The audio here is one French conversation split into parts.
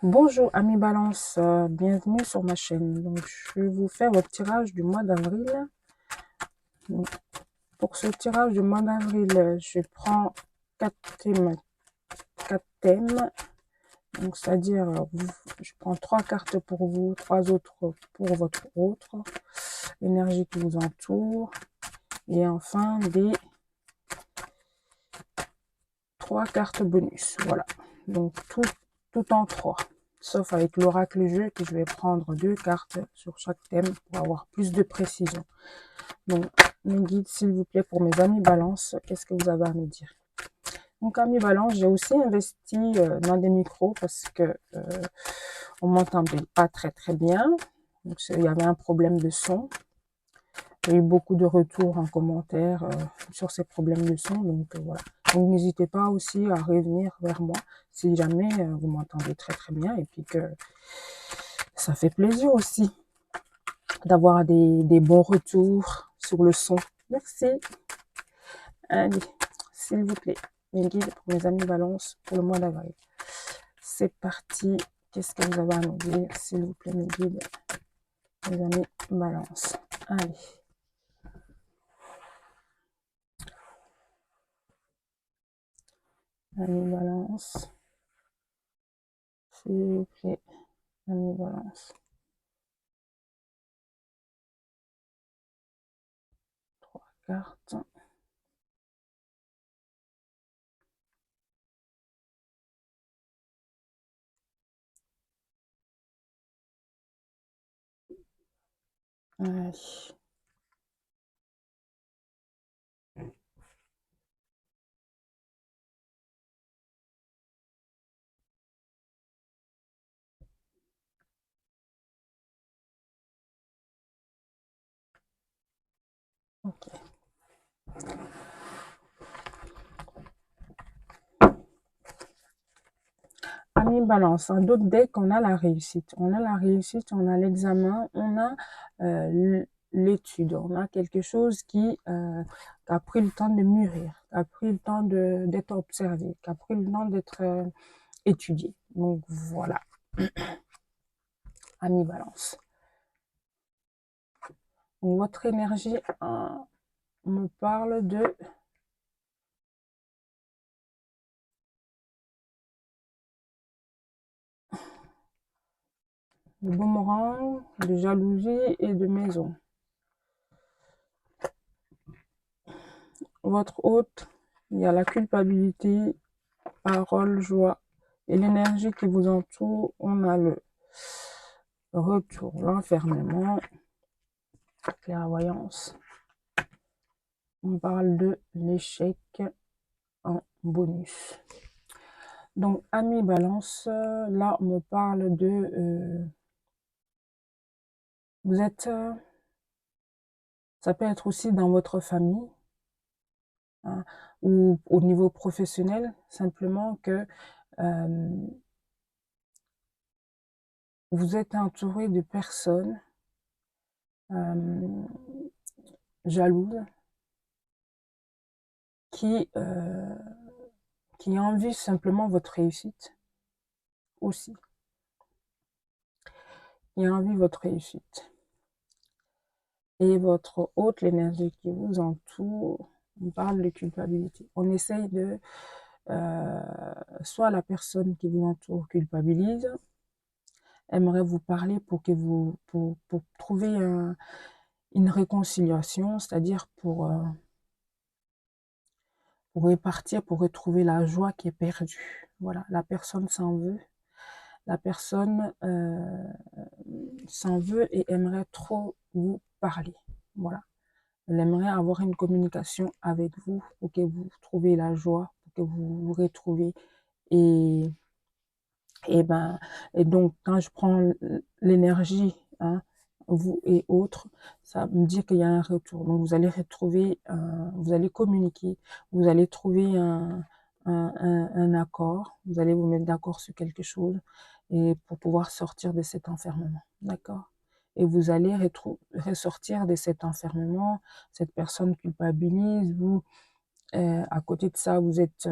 Bonjour amis Balance, bienvenue sur ma chaîne. Donc, je vais vous faire votre tirage du mois d'avril. Pour ce tirage du mois d'avril, je prends 4 thèmes. 4 thèmes. Donc, c'est-à-dire, je prends 3 cartes pour vous, 3 autres pour votre autre, l'énergie qui vous entoure. Et enfin, des 3 cartes bonus. Voilà. Donc, tout en 3. Sauf avec l'oracle jeu que je vais prendre 2 cartes sur chaque thème pour avoir plus de précision. Donc, mes guides, s'il vous plaît, pour mes amis Balance, qu'est-ce que vous avez à me dire? Donc, amis Balance, j'ai aussi investi dans des micros parce que on m'entendait pas très bien. Donc, il y avait un problème de son. J'ai eu beaucoup de retours en commentaire sur ces problèmes de son. Donc, voilà. Donc, n'hésitez pas aussi à revenir vers moi si jamais vous m'entendez très bien et puis que ça fait plaisir aussi d'avoir des bons retours sur le son. Merci. Allez, s'il vous plaît, mes guides pour mes amis Balance pour le mois d'avril. C'est parti. Qu'est-ce que vous avez à me dire, s'il vous plaît, mes guides, mes amis Balance. Allez. Amis Balance. S'il vous plaît, amis Balance. 3 cartes. Allez. Ok. Amis Balance, en d'autres decks, on a la réussite. On a la réussite, on a l'examen, on a l'étude, on a quelque chose qui a pris le temps de mûrir, qui a pris le temps d'être observé, qui a pris le temps d'être étudié. Donc voilà, amis Balance. Donc, votre énergie me parle de boomerang, de jalousie et de maison. Votre hôte, il y a la culpabilité, parole, joie et l'énergie qui vous entoure. On a le retour, l'enfermement, clairvoyance. On parle de l'échec en bonus. Donc, amis Balance, là, on me parle de... vous êtes... ça peut être aussi dans votre famille, hein, ou au niveau professionnel, simplement que vous êtes entouré de personnes jalouses qui envient simplement votre réussite aussi. Qui envient votre réussite. Et votre hôte, l'énergie qui vous entoure, on parle de culpabilité. On essaye de... soit la personne qui vous entoure culpabilise, aimerait vous parler pour que vous pour trouver une réconciliation, c'est-à-dire pour répartir, pour retrouver la joie qui est perdue. Voilà, la personne s'en veut. La personne s'en veut et aimerait trop vous parler. Voilà. Elle aimerait avoir une communication avec vous pour que vous trouviez la joie, pour que vous vous retrouviez. Et, et donc, quand je prends l'énergie, hein, vous et autres, ça me dit qu'il y a un retour. Donc, vous allez retrouver, vous allez communiquer, vous allez trouver un accord, vous allez vous mettre d'accord sur quelque chose et pour pouvoir sortir de cet enfermement. D'accord? Et vous allez ressortir de cet enfermement, cette personne culpabilise, vous, à côté de ça, vous êtes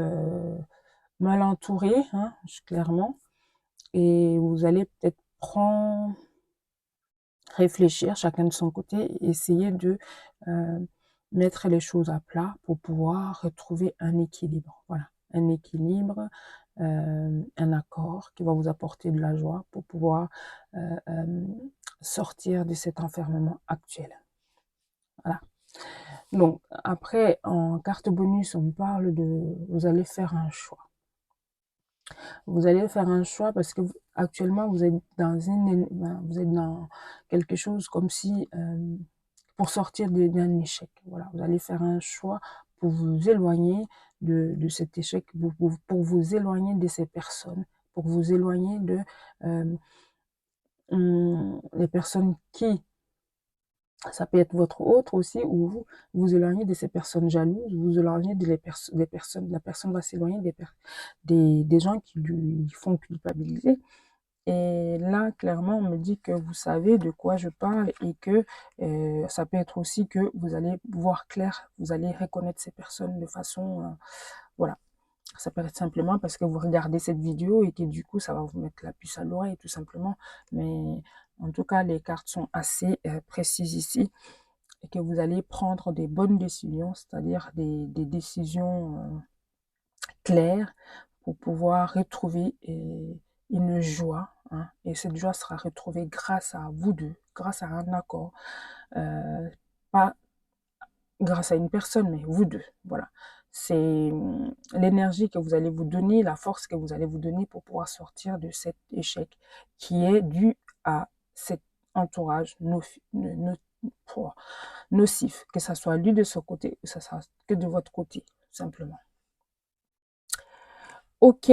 mal entouré, hein, clairement. et vous allez peut-être réfléchir chacun de son côté et essayer de mettre les choses à plat pour pouvoir retrouver un équilibre. Voilà, un équilibre, un accord qui va vous apporter de la joie pour pouvoir sortir de cet enfermement actuel. Voilà. Donc, après, en carte bonus, on parle de, vous allez faire un choix. Vous allez faire un choix parce que actuellement, vous êtes dans vous êtes dans quelque chose comme si, pour sortir d'un échec. Voilà, vous allez faire un choix pour vous éloigner de cet échec, pour vous éloigner de ces personnes, pour vous éloigner de les personnes qui, ça peut être votre autre aussi, ou vous éloignez de ces personnes jalouses, vous éloignez des personnes, la personne va s'éloigner des gens qui lui font culpabiliser. Et là, clairement, on me dit que vous savez de quoi je parle et que ça peut être aussi que vous allez voir clair, vous allez reconnaître ces personnes de façon, voilà. Ça peut être simplement parce que vous regardez cette vidéo et que du coup, ça va vous mettre la puce à l'oreille, tout simplement. Mais en tout cas, les cartes sont assez précises ici et que vous allez prendre des bonnes décisions, c'est-à-dire des décisions claires pour pouvoir retrouver une joie. Hein, et cette joie sera retrouvée grâce à vous deux, grâce à un accord. Pas grâce à une personne, mais vous deux. Voilà. C'est l'énergie que vous allez vous donner, la force que vous allez vous donner pour pouvoir sortir de cet échec qui est dû à cet entourage nocif, que ça soit lui de son côté ou ça soit que de votre côté, simplement. Ok,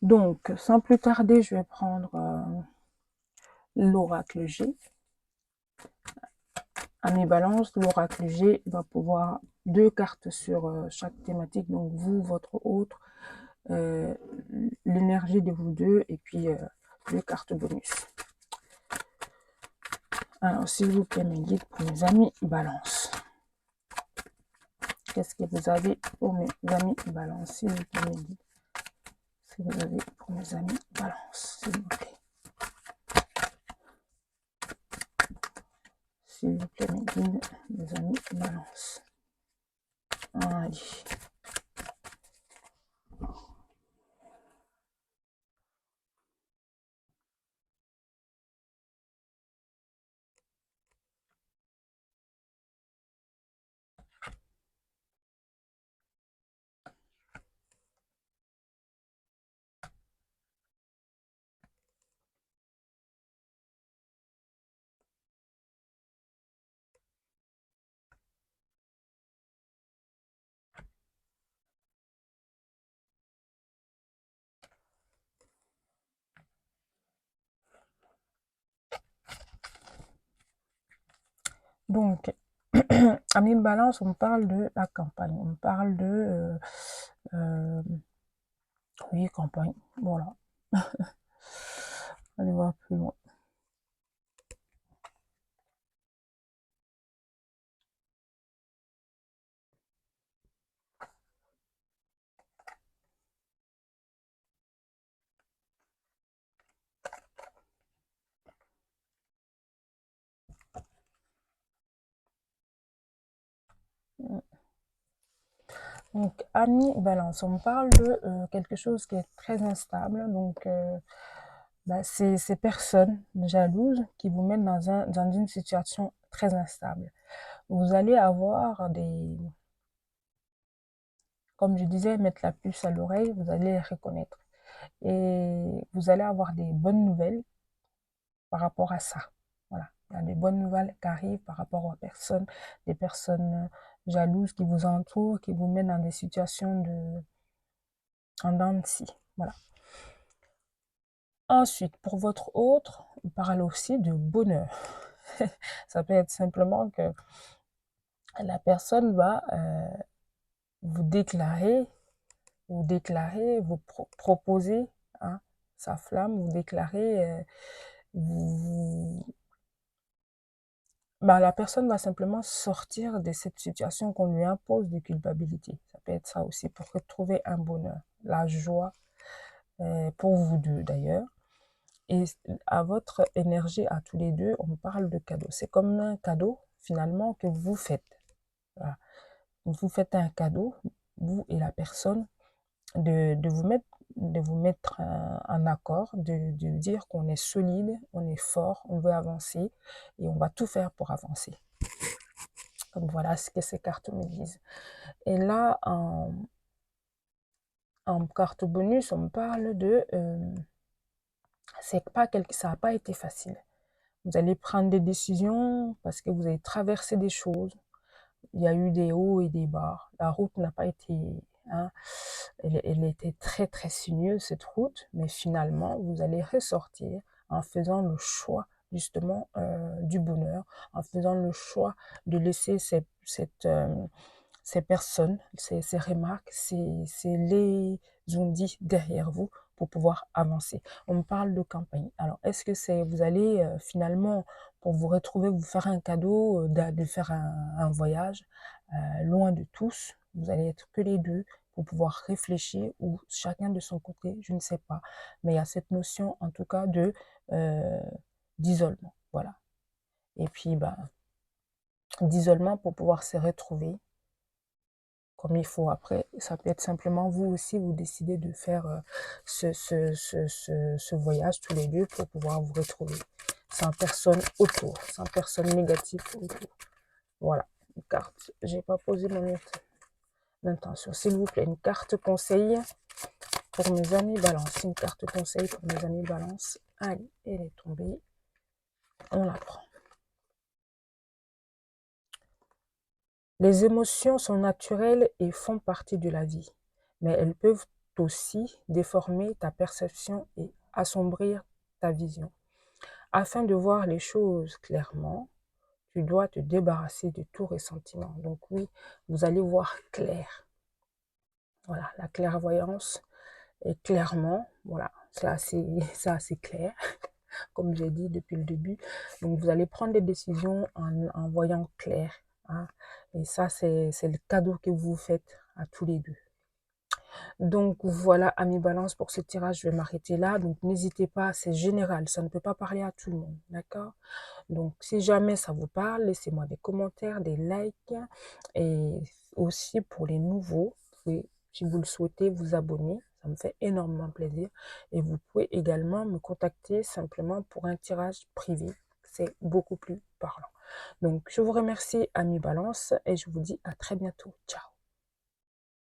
donc sans plus tarder, je vais prendre l'oracle G. Amis Balance, l'oracle G va pouvoir 2 cartes sur chaque thématique, donc vous, votre autre, l'énergie de vous deux et puis 2 cartes bonus. Alors, s'il vous plaît, mes guides pour mes amis Balance. Qu'est-ce que vous avez pour mes amis Balance, s'il vous plaît, mes guides? Si vous avez pour mes amis Balance, s'il vous plaît. S'il vous plaît, mes guides, mes amis Balance. Allez. Donc, amis Balance, on parle de la campagne, on parle de... oui, campagne, voilà. Allez voir plus loin. Donc, amis Balance, on parle de quelque chose qui est très instable. Donc, c'est ces personnes jalouses qui vous mettent dans une situation très instable. Vous allez avoir des... Comme je disais, mettre la puce à l'oreille, vous allez les reconnaître. Et vous allez avoir des bonnes nouvelles par rapport à ça. Voilà. Il y a des bonnes nouvelles qui arrivent par rapport aux personnes, des personnes jalouses qui vous entourent, qui vous mettent dans des situations en dents de scie. Voilà. Ensuite, pour votre autre, on parle aussi de bonheur. Ça peut être simplement que la personne va vous déclarer, vous proposer hein, sa flamme, vous déclarer, la personne va simplement sortir de cette situation qu'on lui impose de culpabilité. Ça peut être ça aussi pour retrouver un bonheur, la joie, pour vous deux d'ailleurs. Et à votre énergie, à tous les deux, on parle de cadeau. C'est comme un cadeau, finalement, que vous faites. Voilà. Vous faites un cadeau, vous et la personne, de vous mettre en accord, de dire qu'on est solide, on est fort, on veut avancer et on va tout faire pour avancer. Donc voilà ce que ces cartes me disent. Et là, en carte bonus, on me parle de... ça n'a pas été facile. Vous allez prendre des décisions parce que vous avez traversé des choses. Il y a eu des hauts et des bas. La route n'a pas été... Hein, elle était très très sinueuse cette route, mais finalement, vous allez ressortir en faisant le choix justement du bonheur, en faisant le choix de laisser ces personnes, ces remarques, les on-dit derrière vous pour pouvoir avancer. On me parle de campagne. Alors, est-ce que vous allez finalement, pour vous retrouver, vous faire un cadeau, de faire un voyage loin de tous, vous allez être que les deux pour pouvoir réfléchir ou chacun de son côté, je ne sais pas. Mais il y a cette notion en tout cas euh, d'isolement. Voilà. Et puis, d'isolement pour pouvoir se retrouver comme il faut. Après, ça peut être simplement vous aussi, vous décidez de faire ce voyage tous les deux pour pouvoir vous retrouver. Sans personne autour, sans personne négative autour. Voilà, une carte. J'ai pas posé mon intention. S'il vous plaît, une carte conseil pour mes amis balance. Une carte conseil pour mes amis balance. Allez, elle est tombée. On la prend. Les émotions sont naturelles et font partie de la vie, mais elles peuvent aussi déformer ta perception et assombrir ta vision. Afin de voir les choses clairement, tu dois te débarrasser de tout ressentiment. Donc oui, vous allez voir clair. Voilà, la clairvoyance est clairement, voilà, c'est assez clair, comme j'ai dit depuis le début. Donc vous allez prendre des décisions en voyant clair. Hein. Et ça, c'est le cadeau que vous faites à tous les deux. Donc voilà, amis balance, pour ce tirage, je vais m'arrêter là. Donc n'hésitez pas, c'est général, ça ne peut pas parler à tout le monde, d'accord? Donc si jamais ça vous parle, laissez-moi des commentaires, des likes. Et aussi pour les nouveaux, vous pouvez, si vous le souhaitez, vous abonner. Ça me fait énormément plaisir. Et vous pouvez également me contacter simplement pour un tirage privé. C'est beaucoup plus parlant. Donc je vous remercie, amis balance, et je vous dis à très bientôt. Ciao!